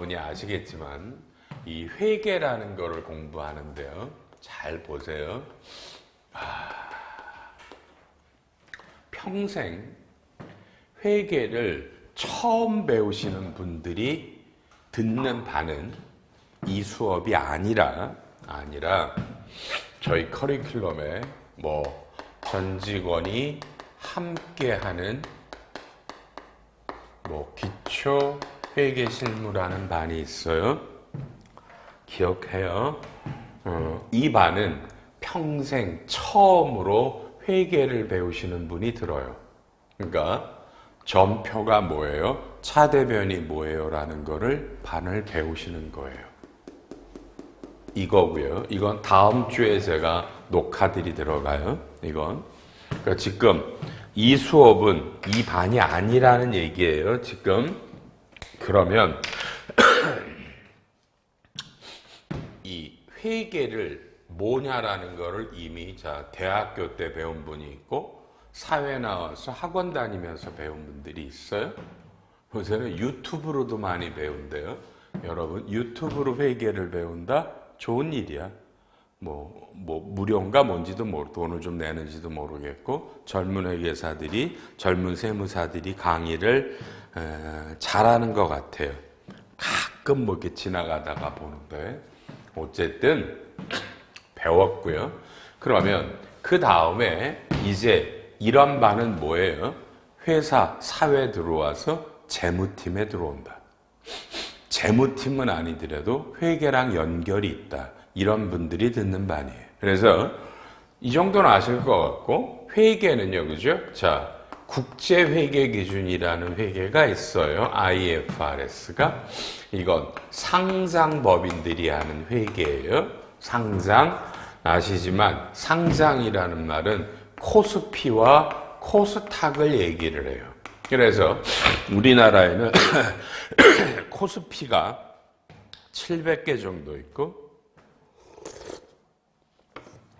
여러분이 아시겠지만 이 회계라는 거를 공부하는데요. 잘 보세요. 평생 회계를 처음 배우시는 분들이 듣는 바는 이 수업이 아니라 저희 커리큘럼에 전 직원이 함께하는 기초 회계 실무라는 반이 있어요. 기억해요. 이 반은 평생 처음으로 회계를 배우시는 분이 들어요. 그러니까 점표가 뭐예요? 차대변이 뭐예요? 라는 거를 반을 배우시는 거예요. 이거고요. 이건 다음 주에 제가 녹화들이 들어가요. 이건. 그러니까 지금 이 수업은 이 반이 아니라는 얘기예요. 지금. 그러면 이 회계를 뭐냐라는 거를 이미 대학교 때 배운 분이 있고 사회 나와서 학원 다니면서 배운 분들이 있어요. 요새는 유튜브로도 많이 배운대요. 여러분 유튜브로 회계를 배운다? 좋은 일이야. 무료인가 뭔지도 모르고 돈을 좀 내는지도 모르겠고 젊은 회계사들이 젊은 세무사들이 강의를 잘하는 것 같아요. 가끔 이렇게 지나가다가 보는데 어쨌든 배웠고요. 그러면 그 다음에 이제 이런 반은 뭐예요? 회사 사회 들어와서 재무팀에 들어온다. 재무팀은 아니더라도 회계랑 연결이 있다. 이런 분들이 듣는 반이에요. 그래서 이 정도는 아실 것 같고 회계는요, 그죠? 국제회계기준이라는 회계가 있어요. IFRS가. 이건 상장법인들이 하는 회계예요. 상장. 아시지만 상장이라는 말은 코스피와 코스닥을 얘기를 해요. 그래서 우리나라에는 코스피가 700개 정도 있고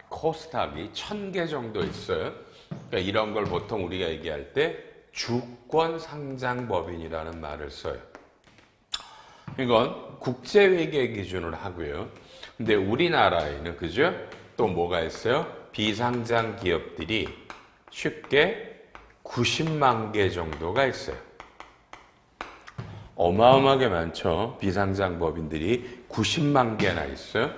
코스닥이 1000개 정도 있어요. 그러니까 이런 걸 보통 우리가 얘기할 때 주권상장법인이라는 말을 써요. 이건 국제회계 기준을 하고요. 근데 우리나라에는 그죠? 또 뭐가 있어요? 비상장 기업들이 쉽게 90만 개 정도가 있어요. 어마어마하게 많죠. 비상장 법인들이 90만 개나 있어요.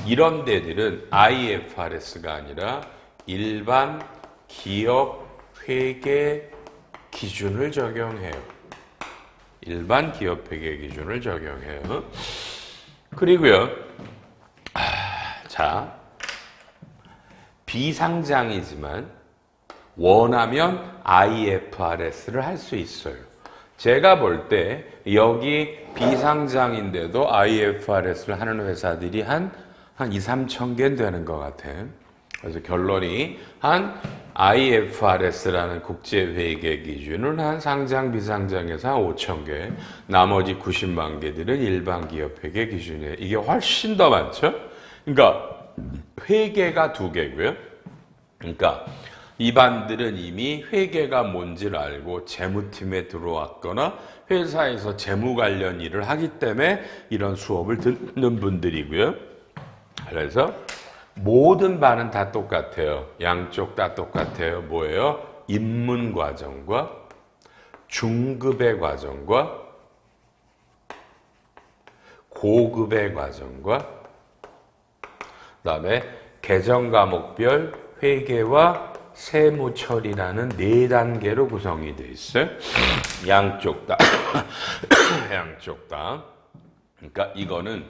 이런 데들은 IFRS가 아니라 일반 기업 회계 기준을 적용해요. 일반 기업 회계 기준을 적용해요. 그리고요. 비상장이지만 원하면 IFRS를 할 수 있어요. 제가 볼 때 여기 비상장인데도 IFRS를 하는 회사들이 한 2, 3천 개 되는 것 같아요. 그래서 결론이 IFRS라는 국제회계 기준은 한 상장, 비상장에서 한 5천 개, 나머지 90만 개들은 일반 기업 회계 기준이에요. 이게 훨씬 더 많죠? 그러니까 회계가 두 개고요. 그러니까 이 반들은 이미 회계가 뭔지를 알고 재무팀에 들어왔거나 회사에서 재무 관련 일을 하기 때문에 이런 수업을 듣는 분들이고요. 그래서 모든 반은 다 똑같아요. 양쪽 다 똑같아요. 뭐예요? 입문 과정과 중급의 과정과 고급의 과정과 그다음에 개정 과목별 회계와 세무 처리라는 4단계로 구성이 되어 있어요. 양쪽 다. 양쪽 다. 그러니까 이거는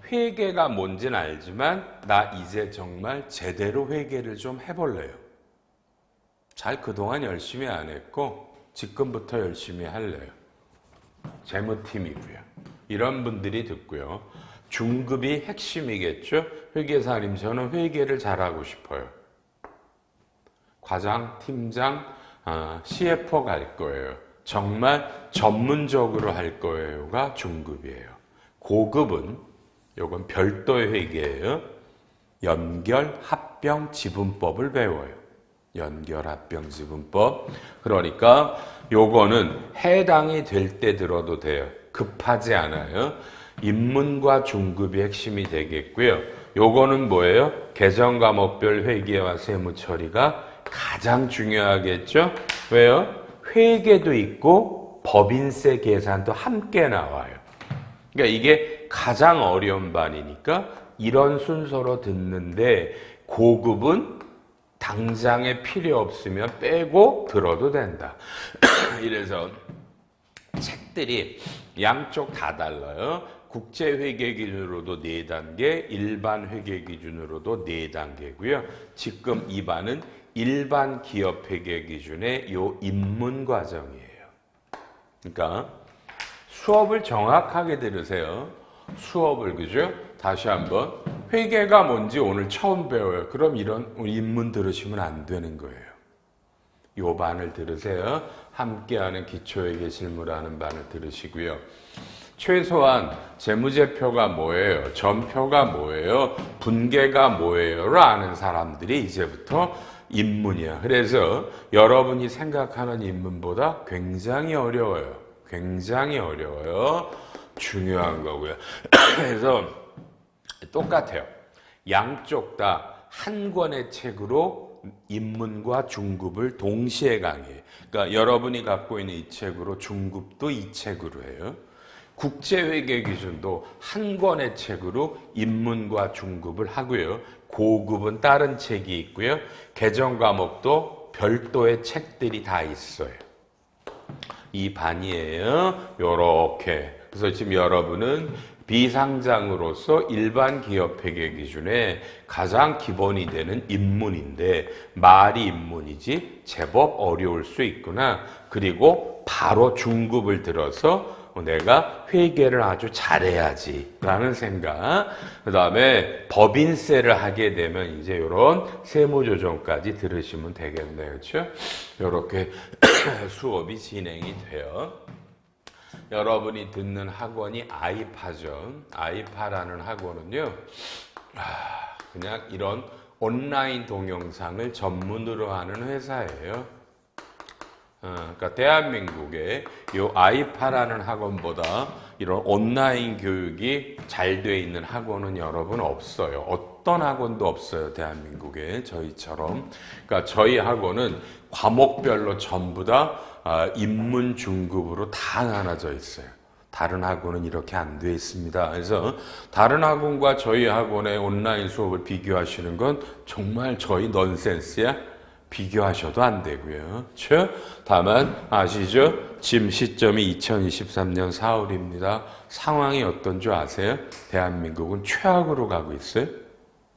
회계가 뭔지는 알지만 나 이제 정말 제대로 회계를 좀 해볼래요. 그동안 열심히 안 했고 지금부터 열심히 할래요. 재무팀이고요. 이런 분들이 듣고요. 중급이 핵심이겠죠. 회계사님 저는 회계를 잘하고 싶어요. 과장, 팀장, CFO 갈 거예요. 정말 전문적으로 할 거예요가 중급이에요. 고급은 요건 별도의 회계예요. 연결, 합병, 지분법을 배워요. 연결, 합병, 지분법. 그러니까 요거는 해당이 될 때 들어도 돼요. 급하지 않아요. 입문과 중급이 핵심이 되겠고요. 요거는 뭐예요? 계정과목별 회계와 세무 처리가 가장 중요하겠죠? 왜요? 회계도 있고 법인세 계산도 함께 나와요. 그러니까 이게 가장 어려운 반이니까 이런 순서로 듣는데 고급은 당장에 필요 없으면 빼고 들어도 된다. 이래서 책들이 양쪽 다 달라요. 국제회계 기준으로도 4단계, 일반 회계 기준으로도 4단계고요. 지금 이 반은 일반 기업 회계 기준의 요 입문 과정이에요. 그러니까 수업을 정확하게 들으세요. 수업을, 그죠? 다시 한번 회계가 뭔지 오늘 처음 배워요. 그럼 이런 입문 들으시면 안 되는 거예요. 요 반을 들으세요. 함께하는 기초회계 실무라는 반을 들으시고요. 최소한 재무제표가 뭐예요? 전표가 뭐예요? 분계가 뭐예요?를 아는 사람들이 이제부터 입문이야. 그래서 여러분이 생각하는 입문보다 굉장히 어려워요. 굉장히 어려워요. 중요한 거고요. 그래서 똑같아요. 양쪽 다 한 권의 책으로 입문과 중급을 동시에 강의해요. 그러니까 여러분이 갖고 있는 이 책으로 중급도 이 책으로 해요. 국제회계 기준도 한 권의 책으로 입문과 중급을 하고요. 고급은 다른 책이 있고요. 개정 과목도 별도의 책들이 다 있어요. 이 반이에요. 요렇게. 그래서 지금 여러분은 비상장으로서 일반 기업 회계 기준에 가장 기본이 되는 입문인데 말이 입문이지 제법 어려울 수 있구나. 그리고 바로 중급을 들어서 내가 회계를 아주 잘해야지 라는 생각. 그 다음에 법인세를 하게 되면 이제 이런 세무조정까지 들으시면 되겠네요. 그렇죠? 이렇게 수업이 진행이 돼요. 여러분이 듣는 학원이 아이파죠. 아이파라는 학원은요, 그냥 이런 온라인 동영상을 전문으로 하는 회사예요. 그러니까 대한민국에 이 아이파라는 학원보다 이런 온라인 교육이 잘 돼 있는 학원은 여러분 없어요. 어떤 학원도 없어요. 대한민국에 저희처럼. 그러니까 저희 학원은 과목별로 전부 다 입문 중급으로 다 나눠져 있어요. 다른 학원은 이렇게 안 돼 있습니다. 그래서 다른 학원과 저희 학원의 온라인 수업을 비교하시는 건 정말 저희 넌센스야. 비교하셔도 안 되고요. 다만 아시죠? 지금 시점이 2023년 4월입니다. 상황이 어떤 줄 아세요? 대한민국은 최악으로 가고 있어요.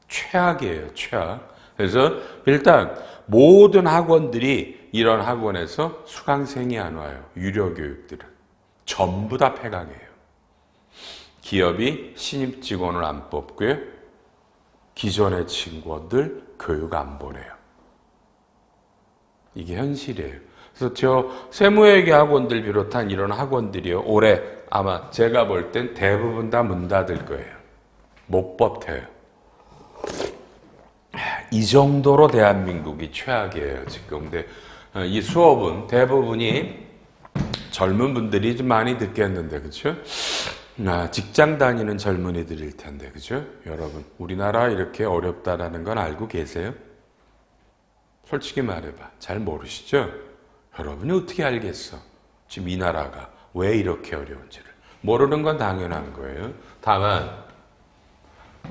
최악이에요. 최악. 그래서 일단 모든 학원들이 이런 학원에서 수강생이 안 와요. 유료 교육들은. 전부 다 폐강이에요. 기업이 신입 직원을 안 뽑고요. 기존의 친구들 교육 안 보내요. 이게 현실이에요. 그래서 저 세무회계 학원들 비롯한 이런 학원들이요. 올해 아마 제가 볼 땐 대부분 다 문 닫을 거예요. 못 버텨요. 이 정도로 대한민국이 최악이에요. 지금. 근데 이 수업은 대부분이 젊은 분들이 좀 많이 듣겠는데, 그렇죠? 직장 다니는 젊은이들일 텐데, 그죠? 여러분, 우리나라 이렇게 어렵다라는 건 알고 계세요? 솔직히 말해봐. 잘 모르시죠? 여러분이 어떻게 알겠어? 지금 이 나라가 왜 이렇게 어려운지를. 모르는 건 당연한 거예요. 다만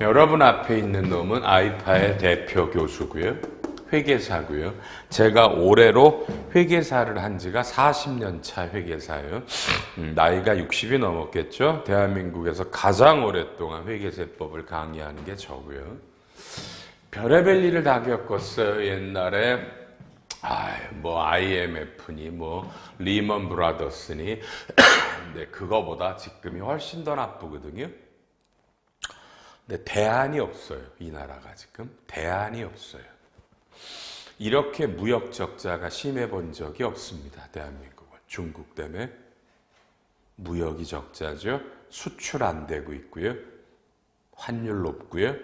여러분 앞에 있는 놈은 아이파의 대표 교수고요. 회계사고요. 제가 올해로 회계사를 한 지가 40년 차 회계사예요. 나이가 60이 넘었겠죠? 대한민국에서 가장 오랫동안 회계세법을 강의하는 게 저고요. 별의별 일을 다 겪었어요. 옛날에 뭐 IMF니 뭐 리먼 브라더스니 근데 그거보다 지금이 훨씬 더 나쁘거든요. 근데 대안이 없어요. 이 나라가 지금 대안이 없어요. 이렇게 무역 적자가 심해 본 적이 없습니다. 대한민국은. 중국 때문에 무역이 적자죠. 수출 안 되고 있고요. 환율 높고요.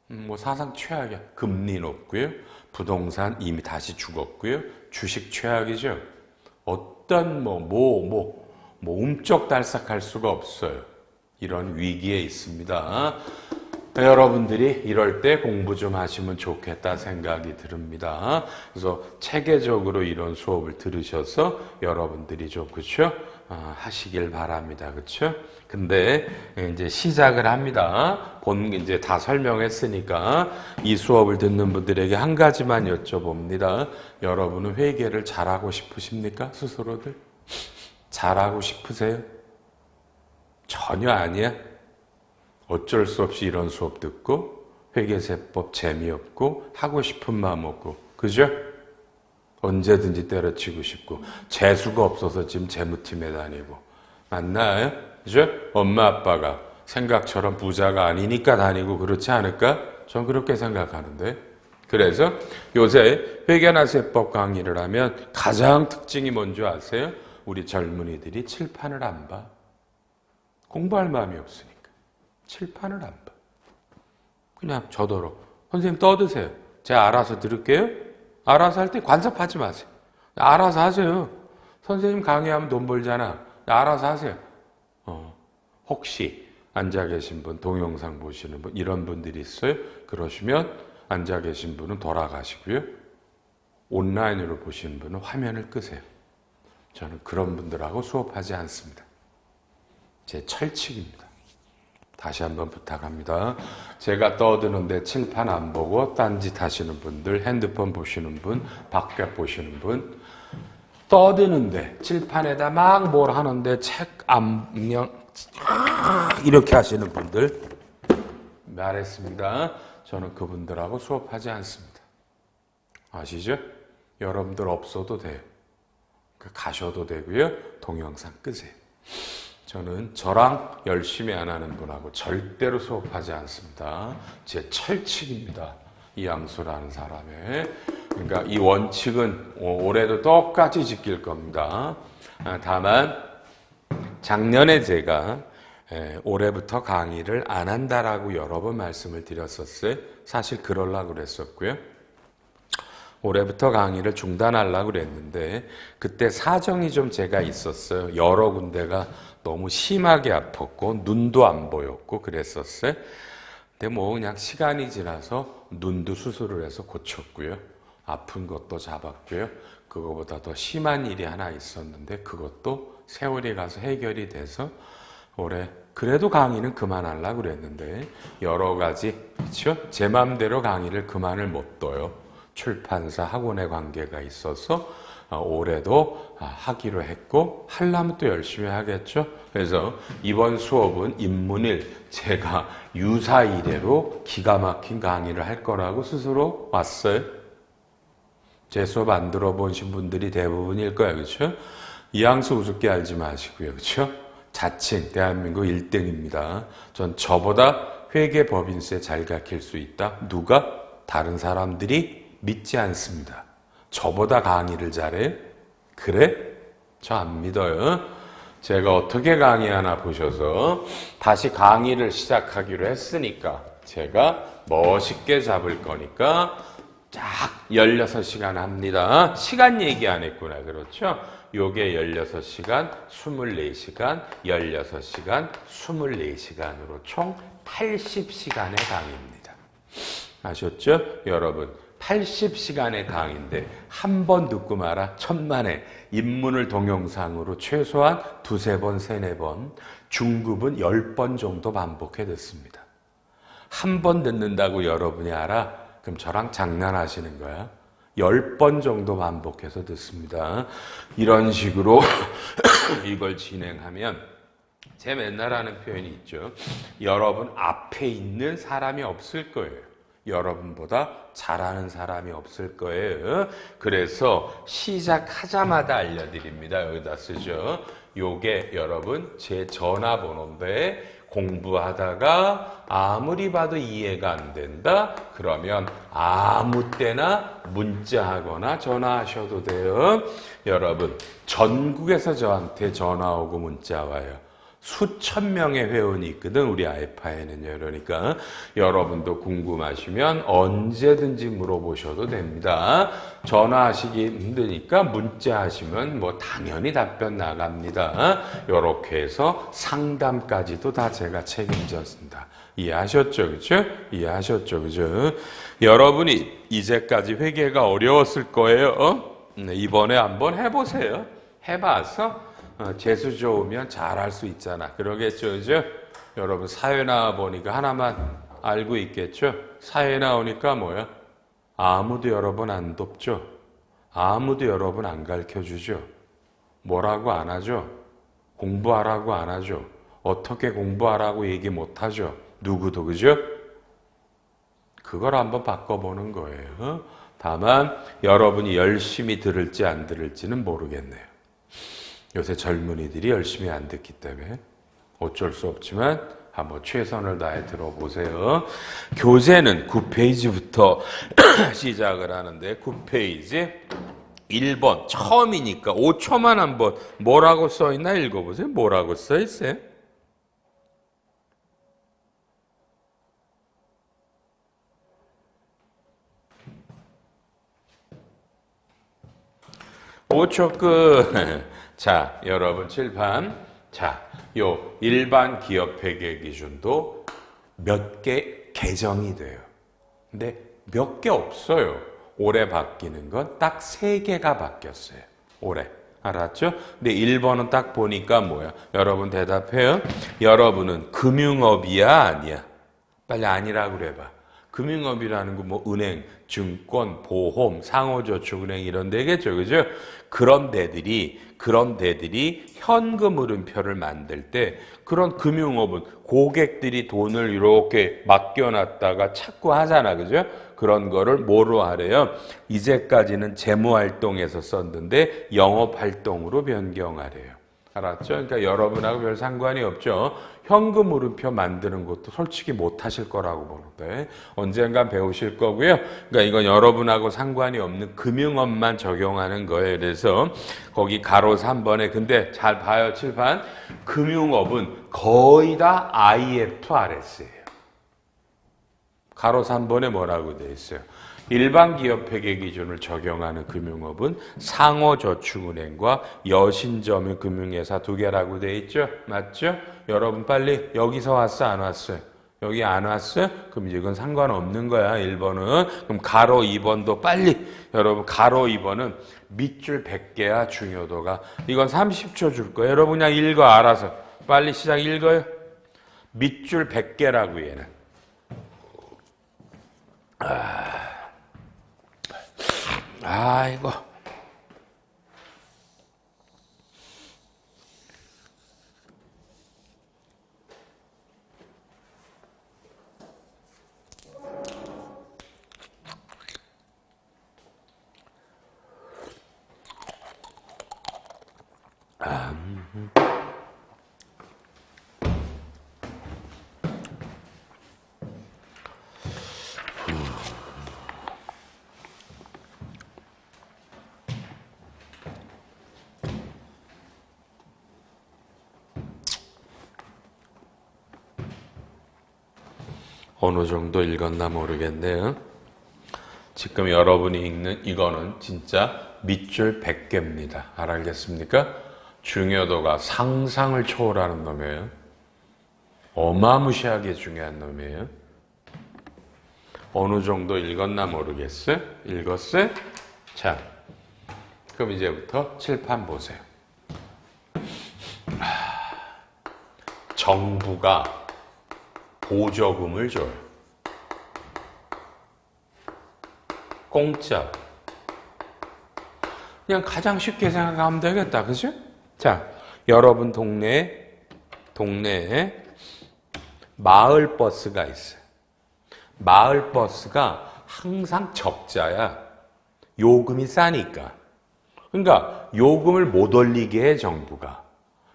뭐 사상 최악이야. 금리 높고요. 부동산 이미 다시 죽었고요. 주식 최악이죠. 어떤 몸쪽달싹할 수가 없어요. 이런 위기에 있습니다. 여러분들이 이럴 때 공부 좀 하시면 좋겠다 생각이 듭니다. 그래서 체계적으로 이런 수업을 들으셔서 여러분들이 좀 그렇죠? 하시길 바랍니다. 그렇죠? 근데 이제 시작을 합니다. 이제 다 설명했으니까 이 수업을 듣는 분들에게 한 가지만 여쭤봅니다. 여러분은 회계를 잘하고 싶으십니까? 스스로들? 잘하고 싶으세요? 전혀 아니야. 어쩔 수 없이 이런 수업 듣고 회계세법 재미없고 하고 싶은 마음 없고 그죠? 언제든지 때려치고 싶고 재수가 없어서 지금 재무팀에 다니고 맞나요? 그죠? 엄마 아빠가 생각처럼 부자가 아니니까 다니고 그렇지 않을까? 전 그렇게 생각하는데 그래서 요새 회계나 세법 강의를 하면 가장 특징이 뭔지 아세요? 우리 젊은이들이 칠판을 안 봐. 공부할 마음이 없으니까. 칠판을 안 봐. 그냥 저더러 선생님 떠드세요. 제가 알아서 들을게요. 알아서 할 때 간섭하지 마세요. 알아서 하세요. 선생님 강의하면 돈 벌잖아. 알아서 하세요. 혹시 앉아 계신 분, 동영상 보시는 분 이런 분들이 있어요? 그러시면 앉아 계신 분은 돌아가시고요. 온라인으로 보시는 분은 화면을 끄세요. 저는 그런 분들하고 수업하지 않습니다. 제 철칙입니다. 다시 한번 부탁합니다. 제가 떠드는데 칠판 안 보고 딴짓 하시는 분들, 핸드폰 보시는 분, 밖에 보시는 분, 떠드는데 칠판에다 막 뭘 하는데 책 안녕 이렇게 하시는 분들 말했습니다. 저는 그분들하고 수업하지 않습니다. 아시죠? 여러분들 없어도 돼요. 가셔도 되고요. 동영상 끄세요. 저는 저랑 열심히 안 하는 분하고 절대로 수업하지 않습니다. 제 철칙입니다. 이양수라는 사람의. 그러니까 이 원칙은 올해도 똑같이 지킬 겁니다. 다만 작년에 제가 올해부터 강의를 안 한다라고 여러 번 말씀을 드렸었어요. 사실 그러려고 그랬었고요. 올해부터 강의를 중단하려고 그랬는데 그때 사정이 좀 제가 있었어요. 여러 군데가 너무 심하게 아팠고 눈도 안 보였고 그랬었어요. 근데 뭐 그냥 시간이 지나서 눈도 수술을 해서 고쳤고요. 아픈 것도 잡았고요. 그거보다 더 심한 일이 하나 있었는데 그것도 세월이 가서 해결이 돼서 올해 그래도 강의는 그만하려고 그랬는데 여러 가지 그렇죠? 제 마음대로 강의를 그만을 못 둬요. 출판사 학원의 관계가 있어서 올해도 하기로 했고 하려면 또 열심히 하겠죠. 그래서 이번 수업은 인문일 제가 유사 이래로 기가 막힌 강의를 할 거라고 스스로 왔어요. 제 수업 안 들어보신 분들이 대부분일 거예요. 그렇죠? 이양수 우습게 알지 마시고요. 그렇죠? 자칭 대한민국 1등입니다. 전 저보다 회계법인세 잘 가르칠 수 있다. 누가? 다른 사람들이 믿지 않습니다. 저보다 강의를 잘해? 그래? 저 안 믿어요. 제가 어떻게 강의하나 보셔서 다시 강의를 시작하기로 했으니까 제가 멋있게 잡을 거니까 쫙 16시간 합니다. 시간 얘기 안 했구나. 그렇죠? 요게 16시간, 24시간, 16시간, 24시간으로 총 80시간의 강의입니다. 아셨죠? 여러분 80시간의 강의인데 한 번 듣고 말아 천만에 입문을 동영상으로 최소한 2-3번, 3-4번 중급은 10번 정도 반복해 듣습니다. 한 번 듣는다고 여러분이 알아? 그럼 저랑 장난하시는 거야? 10번 정도 반복해서 듣습니다. 이런 식으로 이걸 진행하면 제 맨날 하는 표현이 있죠. 여러분 앞에 있는 사람이 없을 거예요. 여러분보다 잘하는 사람이 없을 거예요. 그래서 시작하자마자 알려드립니다. 여기다 쓰죠. 요게 여러분 제 전화번호인데 공부하다가 아무리 봐도 이해가 안 된다? 그러면 아무 때나 문자하거나 전화하셔도 돼요. 여러분 전국에서 저한테 전화 오고 문자 와요. 수천 명의 회원이 있거든, 우리 알파에는요. 그러니까 여러분도 궁금하시면 언제든지 물어보셔도 됩니다. 전화하시기 힘드니까 문자 하시면 뭐 당연히 답변 나갑니다. 이렇게 해서 상담까지도 다 제가 책임졌습니다. 이해하셨죠? 그죠? 이해하셨죠? 그죠? 여러분이 이제까지 회계가 어려웠을 거예요. 이번에 한번 해보세요. 해봐서 재수 좋으면 잘할 수 있잖아. 그러겠죠, 그죠? 여러분 사회 나와 보니까 하나만 알고 있겠죠? 사회 나오니까 뭐야? 아무도 여러분 안 돕죠? 아무도 여러분 안 가르쳐주죠? 뭐라고 안 하죠? 공부하라고 안 하죠? 어떻게 공부하라고 얘기 못 하죠? 누구도, 그죠? 그걸 한번 바꿔보는 거예요. 다만 여러분이 열심히 들을지 안 들을지는 모르겠네요. 요새 젊은이들이 열심히 안 듣기 때문에 어쩔 수 없지만 한번 최선을 다해 들어보세요. 교재는 9페이지부터 시작을 하는데 9페이지 1번 처음이니까 5초만 한번 뭐라고 써있나 읽어보세요. 뭐라고 써있어요? (5초) 끝. 자, 여러분 칠판. 자, 요 일반 기업 회계 기준도 몇 개 개정이 돼요. 근데 몇 개 없어요. 올해 바뀌는 건 딱 3개가 바뀌었어요. 올해. 알았죠? 근데 1번은 딱 보니까 뭐야? 여러분 대답해요. 여러분은 금융업이야, 아니야? 빨리 아니라고 그래봐. 금융업이라는 거 뭐 은행, 증권, 보험, 상호저축은행 이런 데겠죠. 그죠? 그런 데들이 현금 흐름표를 만들 때 그런 금융업은 고객들이 돈을 이렇게 맡겨놨다가 찾고 하잖아. 그죠? 그런 거를 뭐로 하래요? 이제까지는 재무활동에서 썼는데 영업활동으로 변경하래요. 알았죠? 그러니까 여러분하고 별 상관이 없죠. 현금 흐름표 만드는 것도 솔직히 못 하실 거라고 보는데 언젠간 배우실 거고요. 그러니까 이건 여러분하고 상관이 없는 금융업만 적용하는 거예요. 그래서 거기 가로 3번에 근데 잘 봐요. 칠판. 금융업은 거의 다 IFRS예요. 가로 3번에 뭐라고 돼 있어요? 일반 기업 회계 기준을 적용하는 금융업은 상호저축은행과 여신점유금융회사 2개라고 돼 있죠? 맞죠? 여러분 빨리 여기서 왔어 안 왔어요? 여기 안 왔어요? 그럼 이건 상관없는 거야. 1번은. 그럼 가로 2번도 빨리 여러분 가로 2번은 밑줄 100개야 중요도가. 이건 30초 줄 거예요. 여러분 그냥 읽어 알아서. 빨리 시작 읽어요. 밑줄 100개라고 얘는. 아이고. 어느 정도 읽었나 모르겠네요. 지금 여러분이 읽는 이거는 진짜 밑줄 100개입니다. 알겠습니까? 중요도가 상상을 초월하는 놈이에요. 어마무시하게 중요한 놈이에요. 어느 정도 읽었나 모르겠어요? 읽었어요? 자, 그럼 이제부터 칠판 보세요. 정부가 보조금을 줘요. 공짜. 그냥 가장 쉽게 생각하면 되겠다. 그죠? 자, 여러분 동네에 마을버스가 있어요. 마을버스가 항상 적자야. 요금이 싸니까. 그러니까 요금을 못 올리게 해 정부가.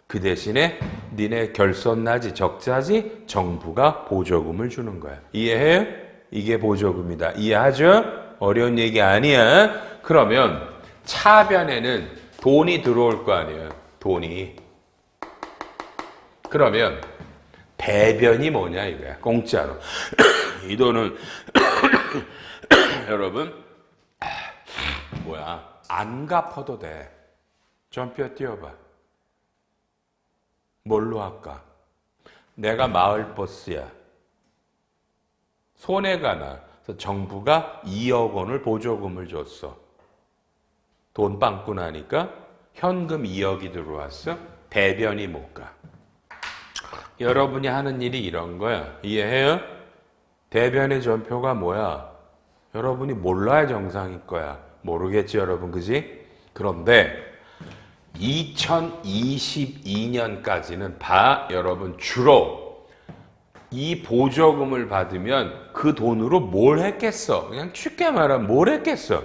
그 대신에 니네 결손 나지 적자지 정부가 보조금을 주는 거야. 이해해요? 이게 보조금이다. 이해하죠? 어려운 얘기 아니야. 그러면 차변에는 돈이 들어올 거 아니에요. 돈이. 그러면 배변이 뭐냐 이거야. 공짜로. 이 돈은 여러분 뭐야 안 갚아도 돼. 전표 띄워봐. 뭘로 할까? 내가 마을버스야. 손해가 나. 그래서 정부가 2억 원을 보조금을 줬어. 돈 빵꾸 나니까 현금 2억이 들어왔어. 배변이 못 가. 여러분이 하는 일이 이런 거야. 이해해요? 대변의 전표가 뭐야? 여러분이 몰라야 정상일 거야. 모르겠지 여러분, 그지? 그런데 2022년까지는 여러분 주로 이 보조금을 받으면 그 돈으로 뭘 했겠어? 그냥 쉽게 말하면 뭘 했겠어?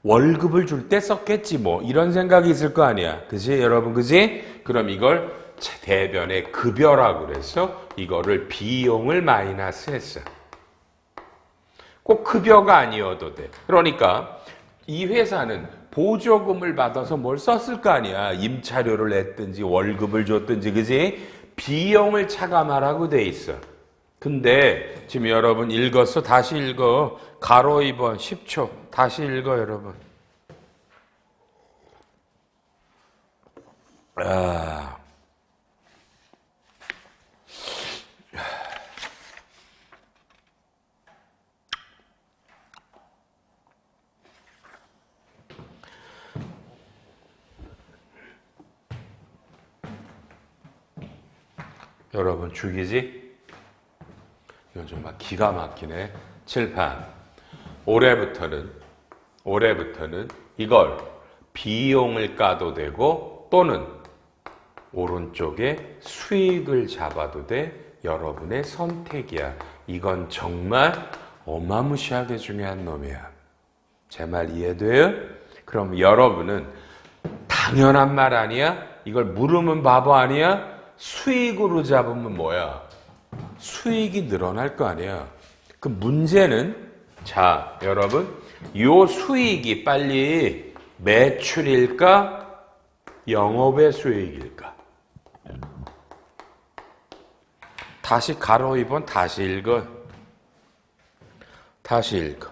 월급을 줄 때 썼겠지 뭐 이런 생각이 있을 거 아니야. 그지 여러분, 그지? 그럼 이걸 대변의 급여라고 그래서 이거를 비용을 마이너스 했어. 꼭 급여가 아니어도 돼. 그러니까 이 회사는 보조금을 받아서 뭘 썼을 거 아니야. 임차료를 냈든지 월급을 줬든지, 그지? 비용을 차감하라고 돼 있어. 근데 지금 여러분 읽었어? 다시 읽어. 가로 2번 10초. 다시 읽어 여러분. 여러분 죽이지? 이건 정말 기가 막히네. 칠판. 올해부터는 이걸 비용을 까도 되고 또는 오른쪽에 수익을 잡아도 돼. 여러분의 선택이야. 이건 정말 어마무시하게 중요한 놈이야. 제 말 이해돼요? 그럼 여러분은 당연한 말 아니야? 이걸 물으면 바보 아니야? 수익으로 잡으면 뭐야? 수익이 늘어날 거 아니야. 그 문제는 자, 여러분, 요 수익이 빨리 매출일까? 영업의 수익일까? 다시 가로 2번 다시 읽어. 다시 읽어.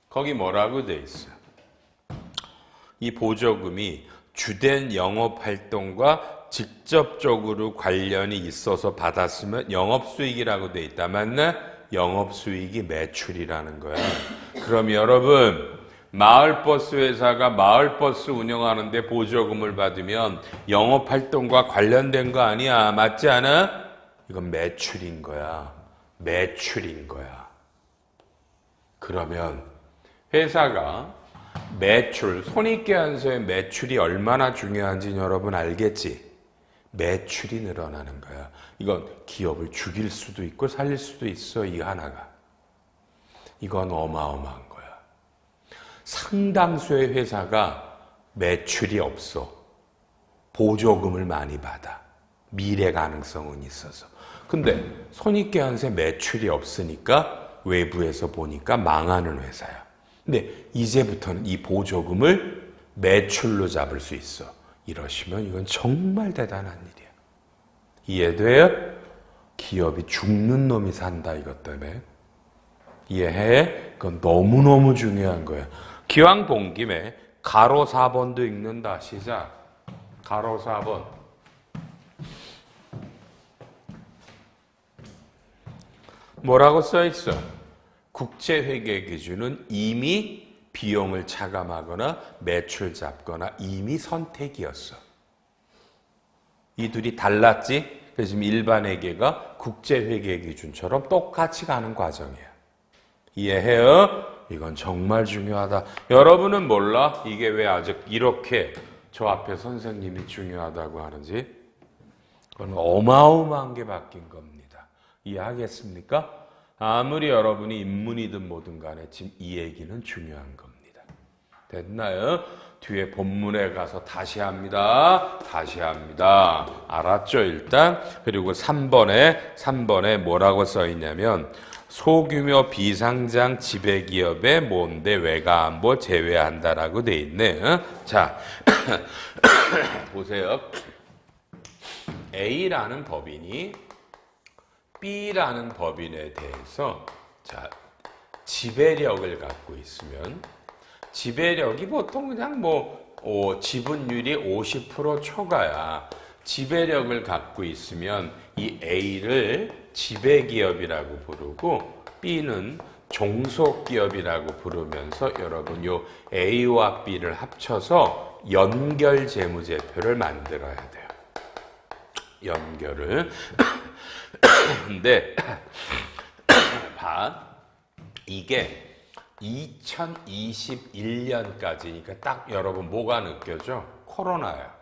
거기 뭐라고 돼 있어? 이 보조금이 주된 영업활동과 직접적으로 관련이 있어서 받았으면 영업수익이라고 돼 있다. 맞나? 영업수익이 매출이라는 거야. 그럼 여러분, 마을버스 회사가 마을버스 운영하는데 보조금을 받으면 영업활동과 관련된 거 아니야. 맞지 않아? 이건 매출인 거야. 매출인 거야. 그러면 회사가 매출, 손익계산서의 매출이 얼마나 중요한지 여러분 알겠지? 매출이 늘어나는 거야. 이건 기업을 죽일 수도 있고 살릴 수도 있어, 이 하나가. 이건 어마어마한 거야. 상당수의 회사가 매출이 없어. 보조금을 많이 받아. 미래 가능성은 있어서. 근데 손익계산서에 매출이 없으니까 외부에서 보니까 망하는 회사야. 근데 이제부터는 이 보조금을 매출로 잡을 수 있어. 이러시면 이건 정말 대단한 일이야. 이해돼요? 기업이 죽는 놈이 산다 이것 때문에. 이해해? 그건 너무너무 중요한 거야. 기왕 본 김에 가로 4번도 읽는다. 시작. 가로 4번. 뭐라고 써있어? 국제회계 기준은 이미 비용을 차감하거나 매출 잡거나 이미 선택이었어. 이 둘이 달랐지? 그래서 지금 일반 회계가 국제회계 기준처럼 똑같이 가는 과정이야. 이해해요? 이건 정말 중요하다. 여러분은 몰라? 이게 왜 아직 이렇게 저 앞에 선생님이 중요하다고 하는지? 그건 어마어마한 게 바뀐 겁니다. 이해하겠습니까? 아무리 여러분이 인문이든 뭐든 간에 지금 이 얘기는 중요한 겁니다. 됐나요? 뒤에 본문에 가서 다시 합니다. 다시 합니다. 알았죠, 일단? 그리고 3번에 뭐라고 써 있냐면 소규모 비상장 지배기업의 뭔데 외과안보 제외한다라고 돼 있네. 자, 보세요. A라는 법인이 B라는 법인에 대해서 자, 지배력을 갖고 있으면 지배력이 보통 그냥 지분율이 50% 초과야. 지배력을 갖고 있으면 이 A를 지배기업이라고 부르고 B는 종속기업이라고 부르면서 여러분 요 A와 B를 합쳐서 연결재무제표를 만들어야 돼요. 연결을. 근데 이게 2021년까지니까 딱 여러분 뭐가 느껴져? 코로나야.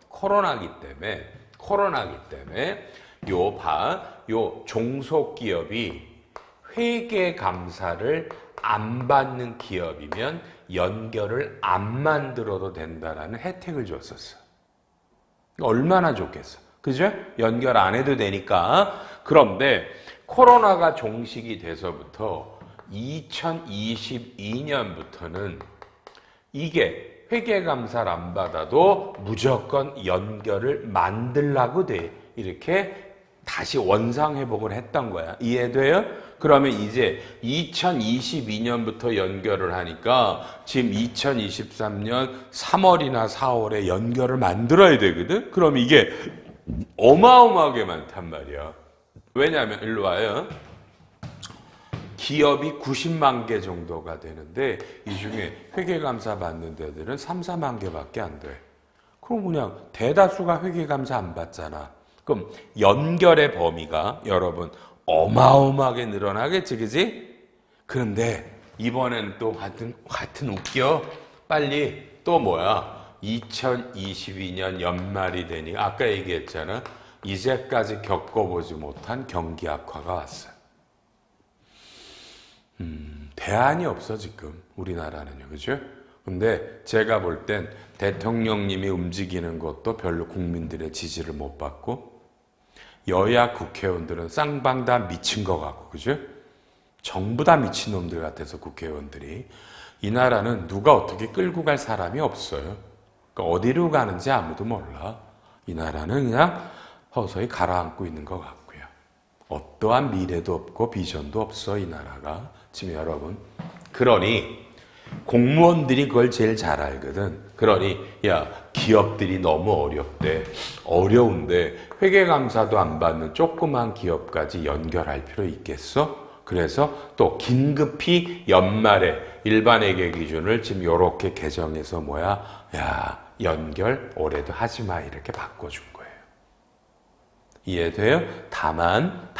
코로나기 때문에 요 종속기업이 회계감사를 안 받는 기업이면 연결을 안 만들어도 된다라는 혜택을 줬었어. 얼마나 좋겠어. 그죠? 연결 안 해도 되니까. 그런데 코로나가 종식이 돼서부터 2022년부터는 이게 회계감사를 안 받아도 무조건 연결을 만들라고 돼. 이렇게 다시 원상회복을 했던 거야. 이해돼요? 그러면 이제 2022년부터 연결을 하니까 지금 2023년 3월이나 4월에 연결을 만들어야 되거든? 그럼 이게 어마어마하게 많단 말이야. 왜냐하면 일로 와요. 기업이 90만 개 정도가 되는데 이 중에 회계감사 받는 데들은 3, 4만 개밖에 안 돼. 그럼 그냥 대다수가 회계감사 안 받잖아. 그럼 연결의 범위가 여러분 어마어마하게 늘어나겠지, 그지? 그런데 이번에는 또 하여튼 웃겨. 빨리 또 2022년 연말이 되니 아까 얘기했잖아. 이제까지 겪어보지 못한 경기 악화가 왔어요. 대안이 없어 지금 우리나라는요. 그죠? 근데 제가 볼 땐 대통령님이 움직이는 것도 별로 국민들의 지지를 못 받고 여야 국회의원들은 쌍방 다 미친 것 같고 그죠? 전부 다 미친놈들 같아서 국회의원들이 이 나라는 누가 어떻게 끌고 갈 사람이 없어요. 그러니까 어디로 가는지 아무도 몰라. 이 나라는 그냥 서서히 가라앉고 있는 것 같고요. 어떠한 미래도 없고 비전도 없어 이 나라가. 지금 여러분 그러니 공무원들이 그걸 제일 잘 알거든. 그러니 야 기업들이 너무 어려운데 회계감사도 안 받는 조그만 기업까지 연결할 필요 있겠어? 그래서 또 긴급히 연말에 일반회계 기준을 지금 요렇게 개정해서 연결 올해도 하지마 이렇게 바꿔준 거예요. 이해돼요? 다만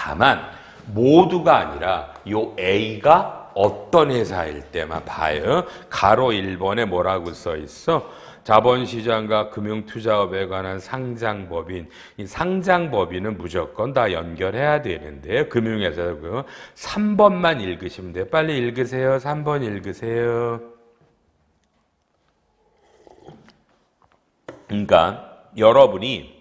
모두가 아니라 요 A가 어떤 회사일 때만 봐요. 가로 1번에 뭐라고 써 있어? 자본시장과 금융투자업에 관한 상장법인. 이 상장법인은 무조건 다 연결해야 되는데요. 금융회사 3번만 읽으시면 돼요. 빨리 읽으세요. 3번 읽으세요. 그러니까 여러분이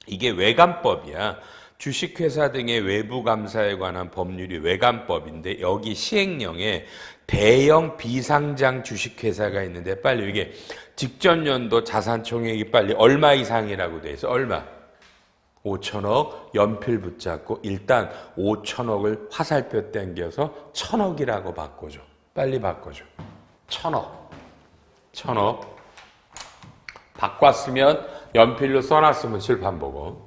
이게 외감법이야. 주식회사 등의 외부감사에 관한 법률이 외감법인데 여기 시행령에 대형 비상장 주식회사가 있는데 빨리 이게 직전 연도 자산총액이 빨리 얼마 이상이라고 돼 있어. 얼마? 5천억 연필 붙잡고 일단 5천억을 화살표 땡겨서 1,000억이라고 바꿔줘. 빨리 바꿔줘. 1,000억. 바꿨으면 연필로 써놨으면 칠판 보고.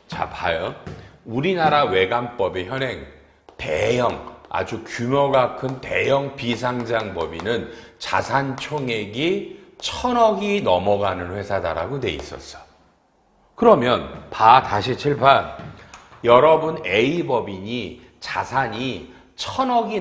자, 봐요. 우리나라 외감법의 현행 대형, 아주 규모가 큰 대형 비상장 법인은 자산 총액이 1,000억이 넘어가는 회사다라고 돼 있었어. 그러면 다시 칠판. 여러분 A 법인이 자산이 1,000억이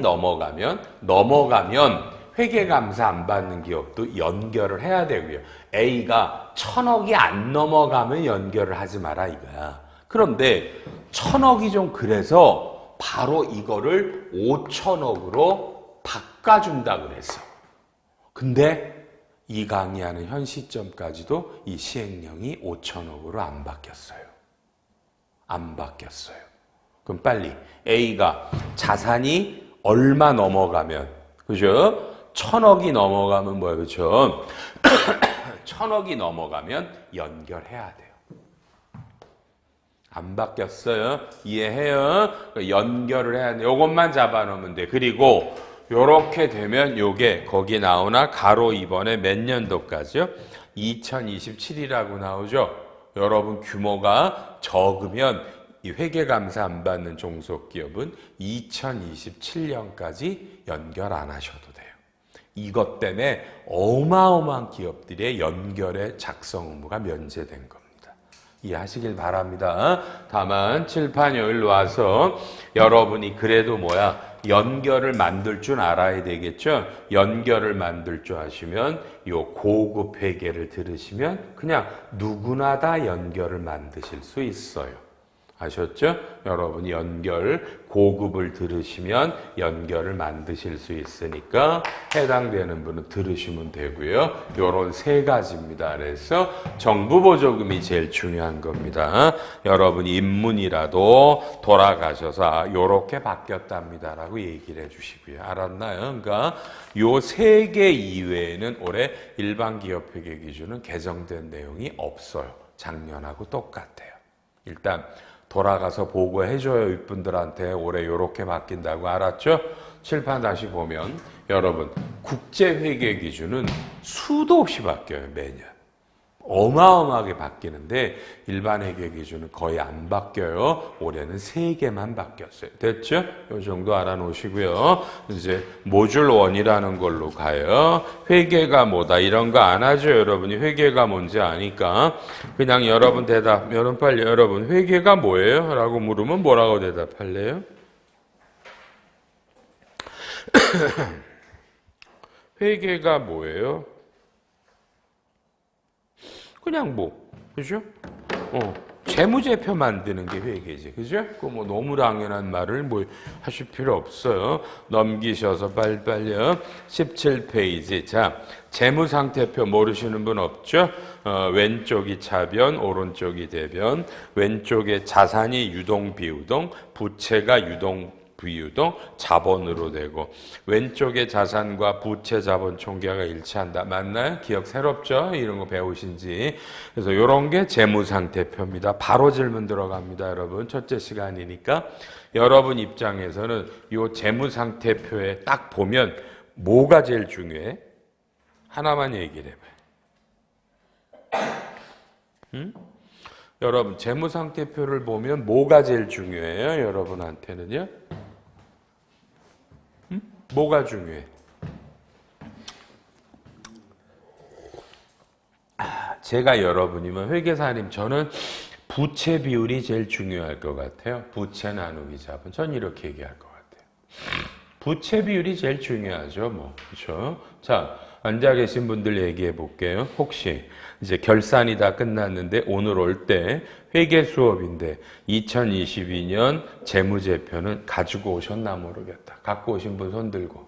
넘어가면 회계감사 안 받는 기업도 연결을 해야 되고요. A가 1,000억이 안 넘어가면 연결을 하지 마라 이거야. 그런데 1,000억이 좀 그래서 바로 이거를 5천억으로 바꿔준다 그랬어. 근데 이 강의하는 현 시점까지도 이 시행령이 5천억으로 안 바뀌었어요. 그럼 빨리 A가 자산이 얼마 넘어가면, 그죠? 1000억이 넘어가면 뭐야, 그죠? 1000억이 넘어가면 연결해야 돼요. 안 바뀌었어요? 이해해요? 연결을 해야 돼. 요것만 잡아놓으면 돼. 그리고 요렇게 되면 요게 거기 나오나? 가로 2번에 몇 년도까지요? 2027이라고 나오죠? 여러분 규모가 적으면 이 회계감사 안 받는 종속기업은 2027년까지 연결 안 하셔도 돼요. 이것 때문에 어마어마한 기업들의 연결의 작성 의무가 면제된 겁니다. 이해하시길 바랍니다. 다만 칠판요일 와서 여러분이 그래도 뭐야? 연결을 만들 줄 알아야 되겠죠? 연결을 만들 줄 아시면 요 고급 회계를 들으시면 그냥 누구나 다 연결을 만드실 수 있어요. 아셨죠? 여러분이 연결 고급을 들으시면 연결을 만드실 수 있으니까 해당되는 분은 들으시면 되고요. 요런 세 가지입니다. 그래서 정부 보조금이 제일 중요한 겁니다. 여러분이 인문이라도 돌아가셔서 요렇게 바뀌었답니다라고 얘기를 해주시고요. 알았나요? 그러니까 요 세 개 이외에는 올해 일반기업회계 기준은 개정된 내용이 없어요. 작년하고 똑같아요. 일단 돌아가서 보고해줘요. 이분들한테 올해 요렇게 바뀐다고. 알았죠? 칠판 다시 보면 여러분 국제회계 기준은 수도 없이 바뀌어요. 매년. 어마어마하게 바뀌는데 일반 회계 기준은 거의 안 바뀌어요. 올해는 3개만 바뀌었어요. 됐죠? 이 정도 알아놓으시고요. 이제 모듈 1이라는 걸로 가요. 회계가 뭐다 이런 거 안 하죠. 여러분이 회계가 뭔지 아니까 그냥 여러분 대답. 빨리 여러분 회계가 뭐예요? 라고 물으면 뭐라고 대답할래요? 회계가 뭐예요? 그냥 그죠? 재무제표 만드는 게 회계지, 그죠? 뭐 너무 당연한 말을 하실 필요 없어요. 넘기셔서 빨리빨리요. 17페이지. 자, 재무상태표 모르시는 분 없죠? 왼쪽이 차변, 오른쪽이 대변. 왼쪽에 자산이 유동, 비유동, 부채가 유동, 비유동, 자본으로 되고 왼쪽에 자산과 부채, 자본 총계가 일치한다. 맞나요? 기억 새롭죠? 이런 거 배우신지. 그래서 이런 게 재무상태표입니다. 바로 질문 들어갑니다. 여러분. 첫째 시간이니까 여러분 입장에서는 이 재무상태표에 딱 보면 뭐가 제일 중요해? 하나만 얘기를 해봐요. 응? 여러분 재무상태표를 보면 뭐가 제일 중요해요? 여러분한테는요? 뭐가 중요해? 제가 여러분이면 회계사님 저는 부채 비율이 제일 중요할 것 같아요. 부채 나누기 자본. 전 이렇게 얘기할 것 같아요. 부채 비율이 제일 중요하죠. 그렇죠? 자, 앉아 계신 분들 얘기해 볼게요. 혹시 이제 결산이 다 끝났는데 오늘 올 때 회계 수업인데 2022년 재무제표는 가지고 오셨나 모르겠다. 갖고 오신 분 손 들고.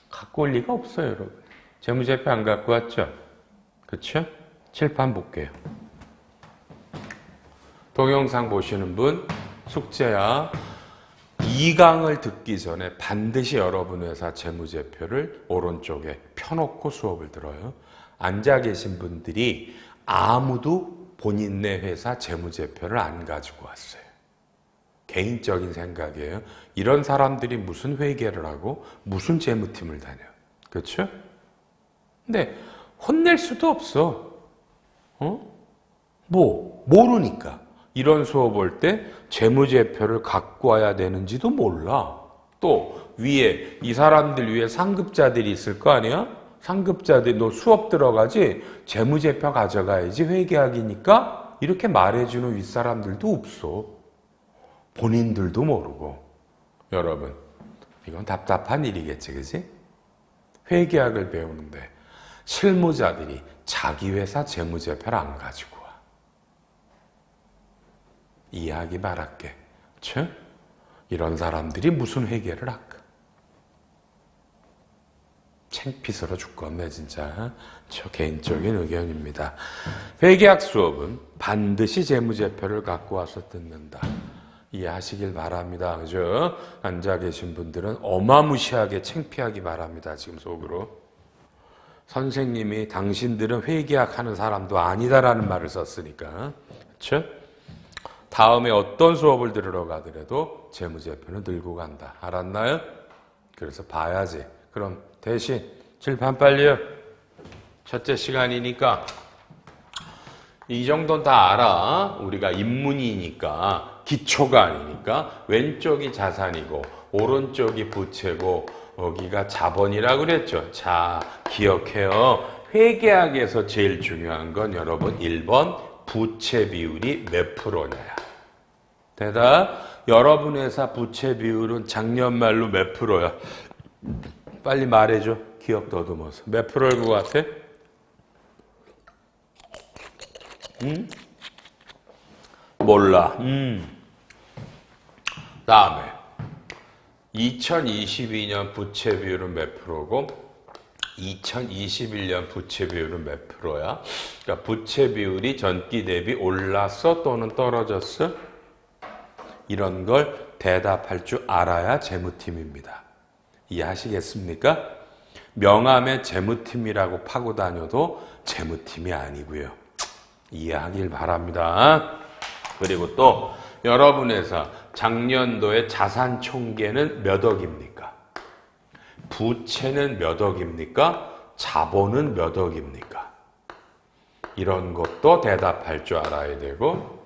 갖고 올 리가 없어요, 여러분. 재무제표 안 갖고 왔죠? 그렇죠? 칠판 볼게요. 동영상 보시는 분 숙제야. 2강을 듣기 전에 반드시 여러분 회사 재무제표를 오른쪽에 펴놓고 수업을 들어요. 앉아 계신 분들이 아무도 본인네 회사 재무제표를 안 가지고 왔어요. 개인적인 생각이에요. 이런 사람들이 무슨 회계를 하고 무슨 재무팀을 다녀요. 그렇죠? 근데 혼낼 수도 없어. 모르니까. 이런 수업 올 때 재무제표를 갖고 와야 되는지도 몰라. 또 위에 이 사람들 위에 상급자들이 있을 거 아니야? 상급자들 너 수업 들어가지 재무제표 가져가야지 회계학이니까 이렇게 말해주는 윗사람들도 없어. 본인들도 모르고. 여러분 이건 답답한 일이겠지, 그지? 회계학을 배우는데 실무자들이 자기 회사 재무제표를 안 가지고 와. 이해하기 바랄게. 그렇죠? 이런 사람들이 무슨 회계를 할까? 창피스러 죽겠네 진짜. 저 개인적인 의견입니다. 회계학 수업은 반드시 재무제표를 갖고 와서 듣는다. 이해하시길 바랍니다. 그죠? 앉아 계신 분들은 어마무시하게 창피하기 바랍니다. 지금 속으로. 선생님이 당신들은 회계학 하는 사람도 아니다라는 말을 썼으니까. 그렇죠? 다음에 어떤 수업을 들으러 가더라도 재무제표는 들고 간다. 알았나요? 그래서 봐야지. 그럼 대신 칠판 빨리요. 첫째 시간이니까 이 정도는 다 알아. 우리가 인문이니까 기초가 아니니까 왼쪽이 자산이고 오른쪽이 부채고 여기가 자본이라고 그랬죠. 자, 기억해요. 회계학에서 제일 중요한 건 여러분 1번 부채 비율이 몇 프로냐야. 대답. 여러분 회사 부채 비율은 작년 말로 몇 프로야? 빨리 말해줘. 기억 더듬어서. 몇 프로일 것 같아? 몰라. 다음에 2022년 부채 비율은 몇 프로고 2021년 부채 비율은 몇 프로야? 그러니까 부채 비율이 전기 대비 올랐어 또는 떨어졌어? 이런 걸 대답할 줄 알아야 재무팀입니다. 이해하시겠습니까? 명함에 재무팀이라고 파고 다녀도 재무팀이 아니고요. 이해하길 바랍니다. 그리고 또 여러분 회사 작년도에 자산 총계는 몇 억입니까? 부채는 몇 억입니까? 자본은 몇 억입니까? 이런 것도 대답할 줄 알아야 되고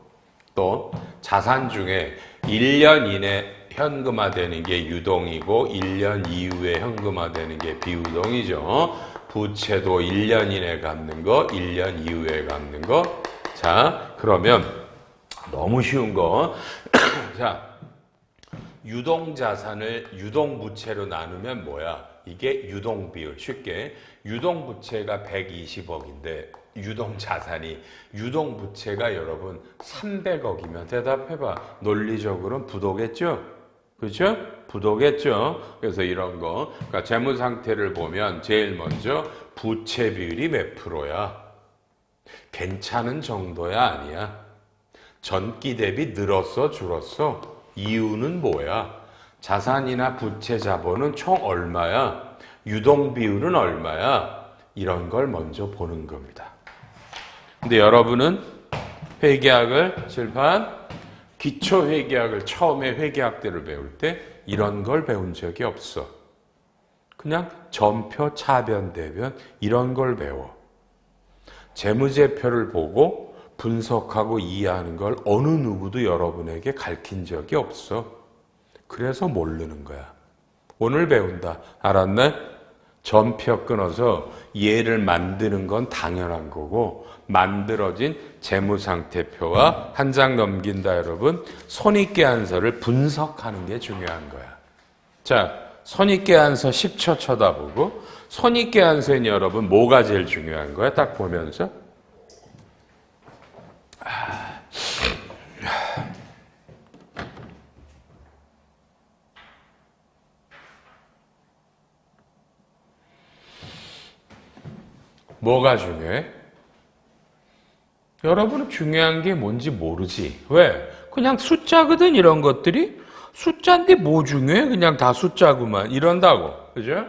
또 자산 중에 1년 이내 현금화되는 게 유동이고 1년 이후에 현금화되는 게 비유동이죠. 부채도 1년 이내 갚는 거, 1년 이후에 갚는 거. 자, 그러면 너무 쉬운 거. 자, 유동자산을 유동부채로 나누면 뭐야? 이게 유동비율. 쉽게 유동부채가 120억인데 유동자산이 유동부채가 여러분 300억이면 대답해봐. 논리적으로는 부도겠죠? 그렇죠? 부도겠죠? 그래서 이런 거. 그러니까 재무상태를 보면 제일 먼저 부채 비율이 몇 프로야? 괜찮은 정도야 아니야? 전기 대비 늘었어 줄었어? 이유는 뭐야? 자산이나 부채 자본은 총 얼마야? 유동 비율은 얼마야? 이런 걸 먼저 보는 겁니다. 근데 여러분은 회계학을 칠판 기초 회계학을 처음에 회계학대를 배울 때 이런 걸 배운 적이 없어. 그냥 전표, 차변, 대변 이런 걸 배워. 재무제표를 보고 분석하고 이해하는 걸 어느 누구도 여러분에게 가르친 적이 없어. 그래서 모르는 거야. 오늘 배운다. 알았네? 전표 끊어서 얘를 만드는 건 당연한 거고 만들어진 재무상태표와 한 장 넘긴다 여러분. 손익계 한서를 분석하는 게 중요한 거야. 자, 손익계 한서 10초 쳐다보고 손익계 한서는 여러분 뭐가 제일 중요한 거야? 딱 보면서 뭐가 중요해? 여러분은 중요한 게 뭔지 모르지. 왜? 그냥 숫자거든 이런 것들이. 숫자인데 뭐 중요해? 그냥 다 숫자구만. 이런다고. 그죠?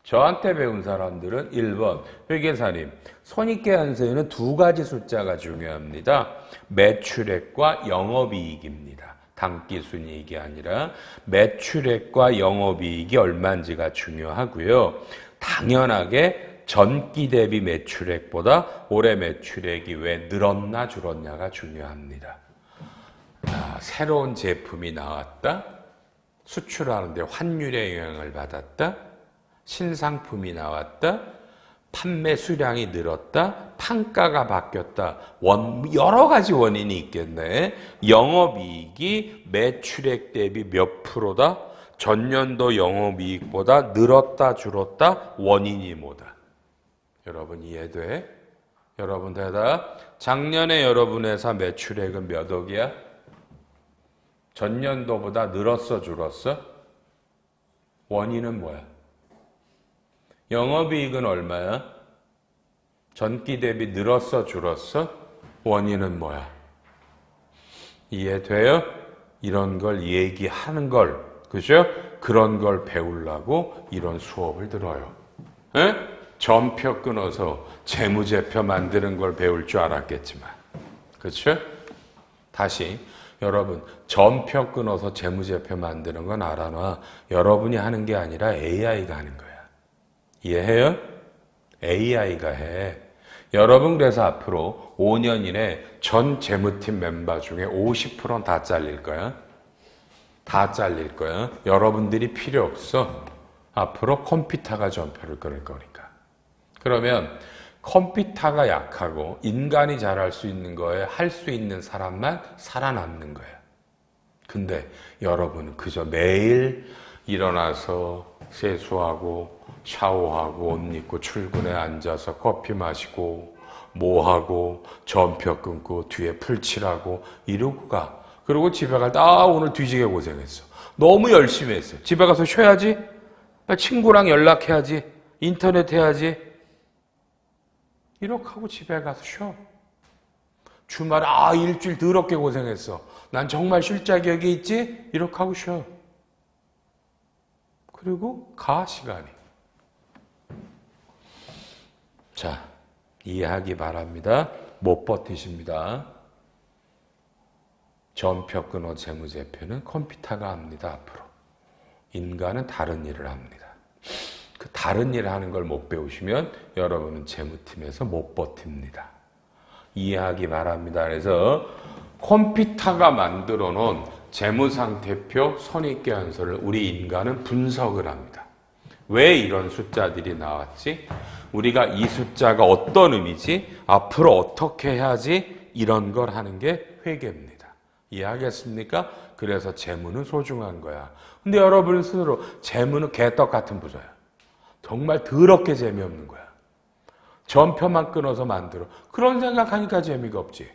저한테 배운 사람들은 1번 회계사님 손익계 한서에는 두 가지 숫자가 중요합니다. 매출액과 영업이익입니다. 당기순이익이 아니라 매출액과 영업이익이 얼마인지가 중요하고요. 당연하게 전기 대비 매출액보다 올해 매출액이 왜 늘었나 줄었냐가 중요합니다. 새로운 제품이 나왔다. 수출하는데 환율의 영향을 받았다. 신상품이 나왔다. 판매 수량이 늘었다. 판가가 바뀌었다. 여러 가지 원인이 있겠네. 영업이익이 매출액 대비 몇 프로다? 전년도 영업이익보다 늘었다 줄었다? 원인이 뭐다? 여러분 이해돼? 여러분 대답. 작년에 여러분 회사 매출액은 몇 억이야? 전년도보다 늘었어 줄었어? 원인은 뭐야? 영업이익은 얼마야? 전기 대비 늘었어 줄었어? 원인은 뭐야? 이해돼요? 이런 걸 얘기하는 걸, 그죠? 그런 걸 배우려고 이런 수업을 들어요. 에? 전표 끊어서 재무제표 만드는 걸 배울 줄 알았겠지만, 그렇죠? 다시 여러분, 전표 끊어서 재무제표 만드는 건 알아놔. 여러분이 하는 게 아니라 AI가 하는 거야. 이해해요? AI가 해. 여러분 그래서 앞으로 5년 이내 전 재무팀 멤버 중에 50%는 다 잘릴 거야. 다 잘릴 거야. 여러분들이 필요 없어. 앞으로 컴퓨터가 전표를 끊을 거니까. 그러면 컴퓨터가 약하고 인간이 잘할 수 있는 거에 할 수 있는 사람만 살아남는 거야. 근데 여러분은 그저 매일 일어나서 세수하고 샤워하고 옷 입고 출근에 앉아서 커피 마시고 뭐하고 전표 끊고 뒤에 풀칠하고 이러고 가. 그리고 집에 갈 때 오늘 뒤지게 고생했어. 너무 열심히 했어. 집에 가서 쉬어야지. 친구랑 연락해야지. 인터넷 해야지. 이렇게 하고 집에 가서 쉬어. 주말에 일주일 더럽게 고생했어. 난 정말 쉴 자격이 있지? 이렇게 하고 쉬어. 그리고 가 시간이. 자, 이해하기 바랍니다. 못 버티십니다. 전표 끊어 재무제표는 컴퓨터가 합니다. 앞으로. 인간은 다른 일을 합니다. 그 다른 일을 하는 걸 못 배우시면 여러분은 재무팀에서 못 버팁니다. 이해하기 바랍니다. 그래서 컴퓨터가 만들어 놓은 재무상태표 손익계산서를 우리 인간은 분석을 합니다. 왜 이런 숫자들이 나왔지? 우리가 이 숫자가 어떤 의미지? 앞으로 어떻게 해야지? 이런 걸 하는 게 회계입니다. 이해하겠습니까? 그래서 재무는 소중한 거야. 근데 여러분 스스로 재무는 개떡 같은 부서야. 정말 더럽게 재미없는 거야. 전표만 끊어서 만들어. 그런 생각하니까 재미가 없지.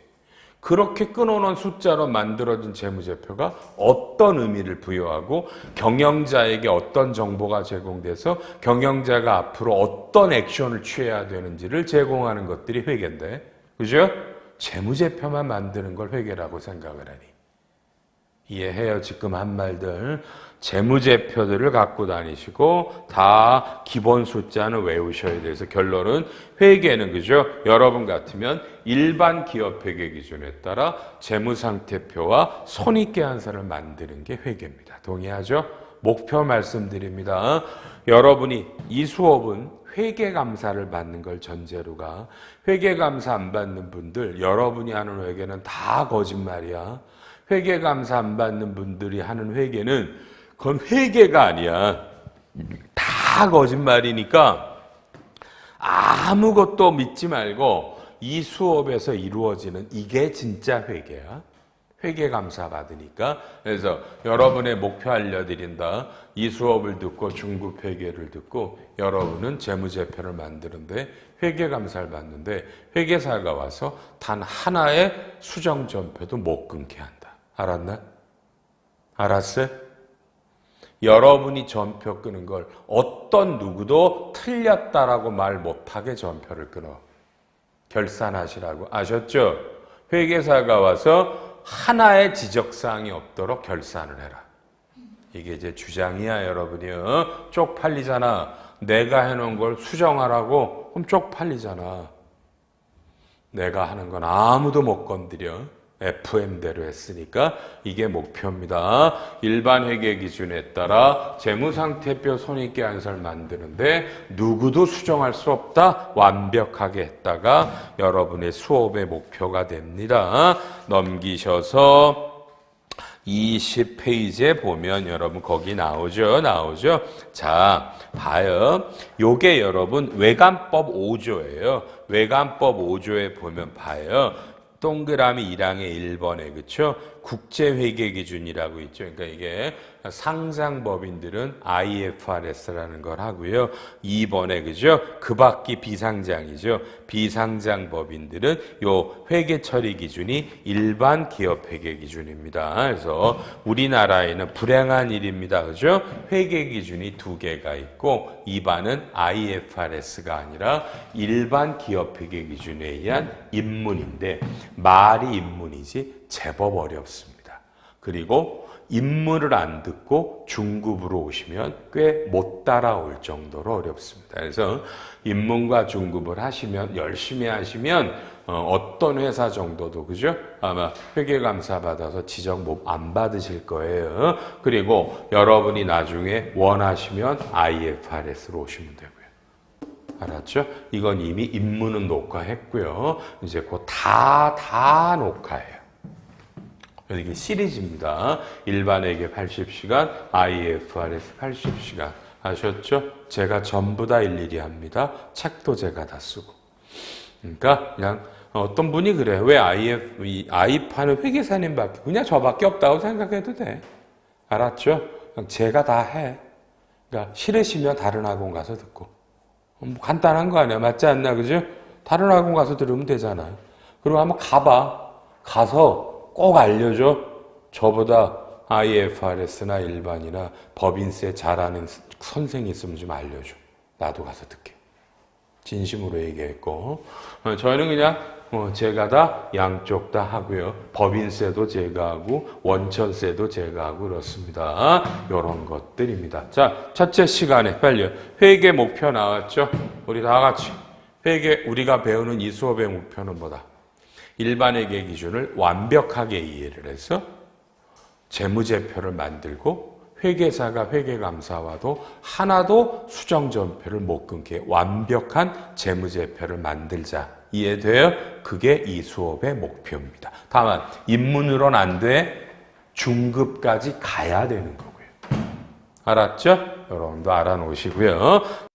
그렇게 끊어놓은 숫자로 만들어진 재무제표가 어떤 의미를 부여하고 경영자에게 어떤 정보가 제공돼서 경영자가 앞으로 어떤 액션을 취해야 되는지를 제공하는 것들이 회계인데, 그죠? 재무제표만 만드는 걸 회계라고 생각을 하니. 이해해요? 지금 한 말들. 재무제표들을 갖고 다니시고 다 기본 숫자는 외우셔야 돼서 결론은 회계는, 그죠? 여러분 같으면 일반 기업 회계 기준에 따라 재무상태표와 손익계산서를 만드는 게 회계입니다. 동의하죠? 목표 말씀드립니다. 여러분이 이 수업은 회계감사를 받는 걸 전제로 가. 회계감사 안 받는 분들, 여러분이 하는 회계는 다 거짓말이야. 회계감사 안 받는 분들이 하는 회계는 그건 회계가 아니야. 다 거짓말이니까 아무것도 믿지 말고 이 수업에서 이루어지는 이게 진짜 회계야. 회계감사 받으니까. 그래서 여러분의 목표 알려드린다. 이 수업을 듣고 중급 회계를 듣고 여러분은 재무제표를 만드는데 회계감사를 받는데 회계사가 와서 단 하나의 수정전표도 못 끊게 한다. 알았나? 알았어요? 여러분이 전표 끄는 걸 어떤 누구도 틀렸다라고 말 못하게 전표를 끊어. 결산하시라고. 아셨죠? 회계사가 와서 하나의 지적사항이 없도록 결산을 해라. 이게 이제 주장이야, 여러분이요. 쪽팔리잖아. 내가 해놓은 걸 수정하라고? 그럼 쪽팔리잖아. 내가 하는 건 아무도 못 건드려. FM대로 했으니까 이게 목표입니다. 일반 회계 기준에 따라 재무상태표 손익계산서를 만드는데 누구도 수정할 수 없다. 완벽하게 했다가 여러분의 수업의 목표가 됩니다. 넘기셔서 20페이지에 보면 여러분 거기 나오죠. 자, 봐요. 요게 여러분 외관법 5조예요. 외관법 5조에 보면 봐요. 동그라미 1항의 1번에, 그쵸? 국제회계기준이라고 있죠. 그러니까 이게 상장법인들은 IFRS라는 걸 하고요. 2번에, 그죠? 그 밖이 비상장이죠. 비상장법인들은 요 회계처리 기준이 일반 기업회계기준입니다. 그래서 우리나라에는 불행한 일입니다. 그죠? 회계기준이 두 개가 있고 이반은 IFRS가 아니라 일반 기업회계기준에 의한 입문인데 말이 입문이지 제법 어렵습니다. 그리고 입문을 안 듣고 중급으로 오시면 꽤 못 따라올 정도로 어렵습니다. 그래서 입문과 중급을 하시면 열심히 하시면 어떤 회사 정도도 그죠? 아마 회계감사 받아서 지적 안 받으실 거예요. 그리고 여러분이 나중에 원하시면 IFRS로 오시면 되고요. 알았죠? 이건 이미 입문은 녹화했고요. 이제 곧 다 녹화해요. 이게 시리즈입니다. 일반회계 80시간, IFRS 80시간. 아셨죠? 제가 전부 다 일일이 합니다. 책도 제가 다 쓰고. 그러니까 그냥 어떤 분이 그래. 왜 IF는 회계사님밖에 그냥 저밖에 없다고 생각해도 돼. 알았죠? 그냥 제가 다 해. 그러니까 싫으시면 다른 학원 가서 듣고. 뭐 간단한 거 아니야. 맞지 않나? 그죠? 다른 학원 가서 들으면 되잖아요. 그리고 한번 가봐. 가서 꼭 알려줘. 저보다 IFRS나 일반이나 법인세 잘하는 선생이 있으면 좀 알려줘. 나도 가서 듣게. 진심으로 얘기했고. 저희는 그냥 제가 다 양쪽 다 하고요. 법인세도 제가 하고 원천세도 제가 하고 그렇습니다. 이런 것들입니다. 자, 첫째 시간에 빨리요. 회계 목표 나왔죠? 우리 다 같이. 회계 우리가 배우는 이 수업의 목표는 뭐다? 일반회계 기준을 완벽하게 이해를 해서 재무제표를 만들고 회계사가 회계감사와도 하나도 수정전표를 못 끊게 완벽한 재무제표를 만들자. 이해돼요? 그게 이 수업의 목표입니다. 다만 입문으로는 안 돼. 중급까지 가야 되는 거고요. 알았죠? 여러분도 알아놓으시고요.